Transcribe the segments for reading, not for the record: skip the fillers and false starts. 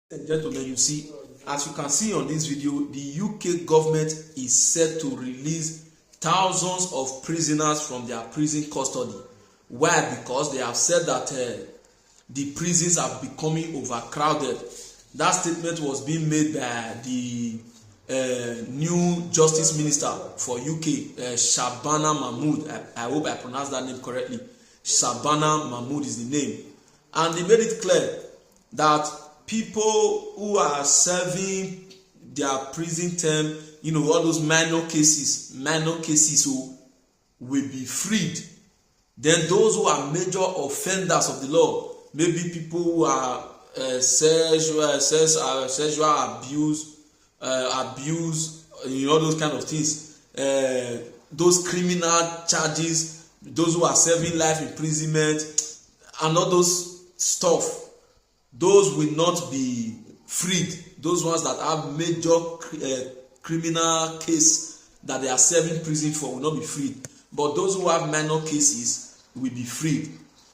And gentlemen, you see, as you can see on this video, the UK government is set to release thousands of prisoners from their prison custody. Why? Because they have said that the prisons are becoming overcrowded. That statement was being made by the new Justice Minister for UK, Shabana Mahmood. I hope I pronounced that name correctly. Shabana Mahmood is the name. And they made it clear that people who are serving their prison term, all those minor cases who will be freed. Then those who are major offenders of the law, maybe people who are sexual abuse, those kind of things, those criminal charges, those who are serving life imprisonment, and all those stuff. Those will not be freed. Those ones that have major criminal case that they are serving prison for will not be freed. But those who have minor cases will be freed.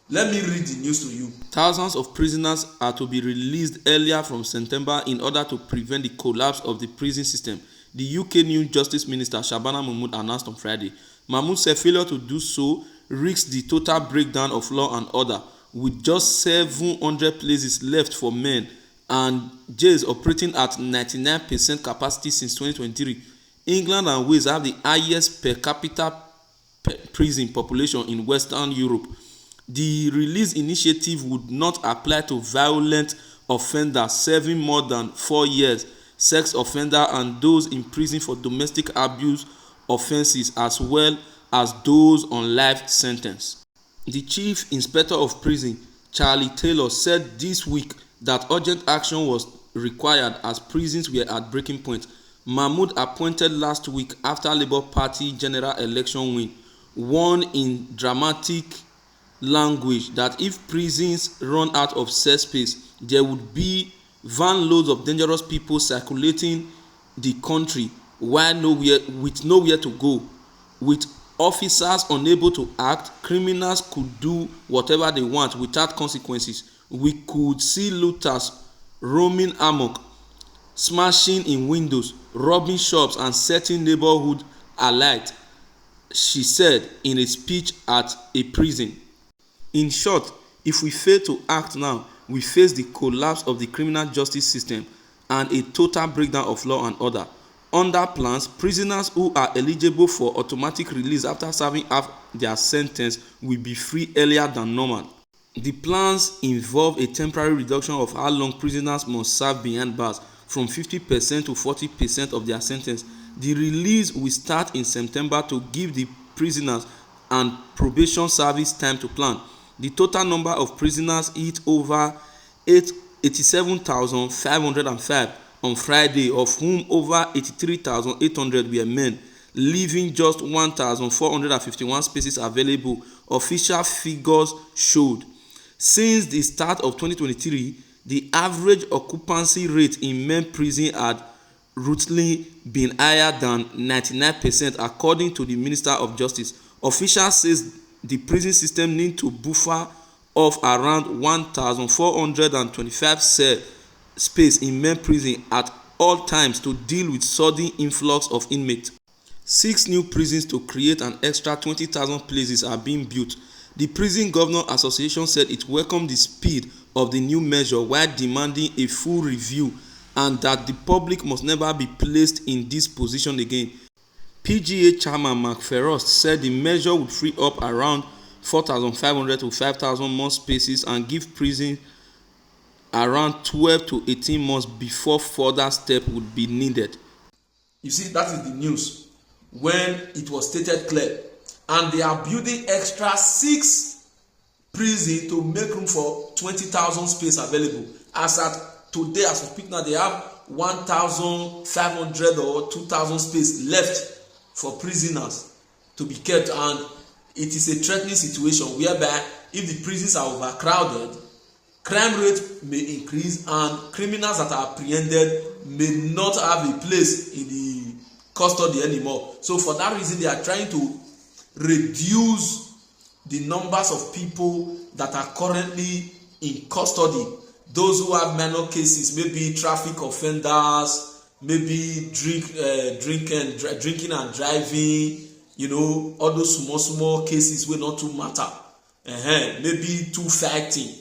Let me read the news to you. Thousands of prisoners are to be released earlier from September in order to prevent the collapse of the prison system, the UK new Justice Minister Shabana Mahmood announced on Friday. Mahmood said failure to do so risks the total breakdown of law and order, with just 700 places left for men and jails operating at 99% capacity since 2023. England and Wales have the highest per capita prison population in Western Europe. The release initiative would not apply to violent offenders serving more than 4 years, sex offenders, and those in prison for domestic abuse offences, as well as those on life sentence. The Chief Inspector of Prison, Charlie Taylor, said this week that urgent action was required as prisons were at breaking point. Mahmood, appointed last week after Labour Party general election win, warned in dramatic language that if prisons run out of cell space, there would be van loads of dangerous people circulating the country with nowhere to go. With officers unable to act, criminals could do whatever they want without consequences. We could see looters roaming amok, smashing in windows, robbing shops, and setting neighborhood alight, she said in a speech at a prison. In short, if we fail to act now, we face the collapse of the criminal justice system and a total breakdown of law and order. Under plans, prisoners who are eligible for automatic release after serving half their sentence will be free earlier than normal. The plans involve a temporary reduction of how long prisoners must serve behind bars from 50% to 40% of their sentence. The release will start in September to give the prisoners and probation service time to plan. The total number of prisoners hit over 87,505 on Friday, of whom over 83,800 were men, leaving just 1,451 spaces available, official figures showed. Since the start of 2023, the average occupancy rate in men prison had routinely been higher than 99%, according to the Minister of Justice. Officials says the prison system needs to buffer of around 1,425 cell space in men prison at all times to deal with sudden influx of inmates. 6 new prisons to create an extra 20,000 places are being built. The Prison Governor Association said it welcomed the speed of the new measure while demanding a full review and that the public must never be placed in this position again. PGA Chairman Mark Ferrost said the measure would free up around 4,500 to 5,000 more spaces and give prisons around 12 to 18 months before further steps would be needed. You see, that is the news when it was stated clear. And they are building extra 6 prisons to make room for 20,000 space available. As at today, as we speak now, they have 1,500 or 2,000 space left for prisoners to be kept. And it is a threatening situation whereby if the prisons are overcrowded, crime rate may increase and criminals that are apprehended may not have a place in the custody anymore. So for that reason, they are trying to reduce the numbers of people that are currently in custody. those who have minor cases, maybe traffic offenders, maybe drinking and driving, you know, all those small cases wey not too matter. Maybe two fighting,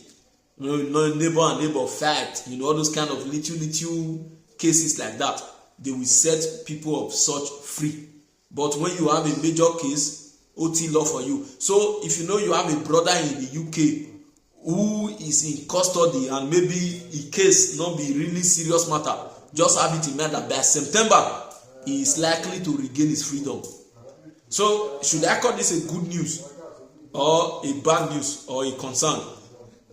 you know, neighbor and neighbor fight, you know, all those kind of little cases like that, they will set people of such free. But when you have a major case, OT law for you. So if you know you have a brother in the UK who is in custody and maybe a case not be really serious matter, just have it in mind that by September he is likely to regain his freedom. So should I call this a good news or a bad news or a concern?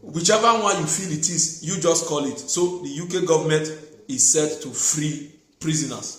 Whichever one you feel it is, you just call it. So the UK government is set to free prisoners.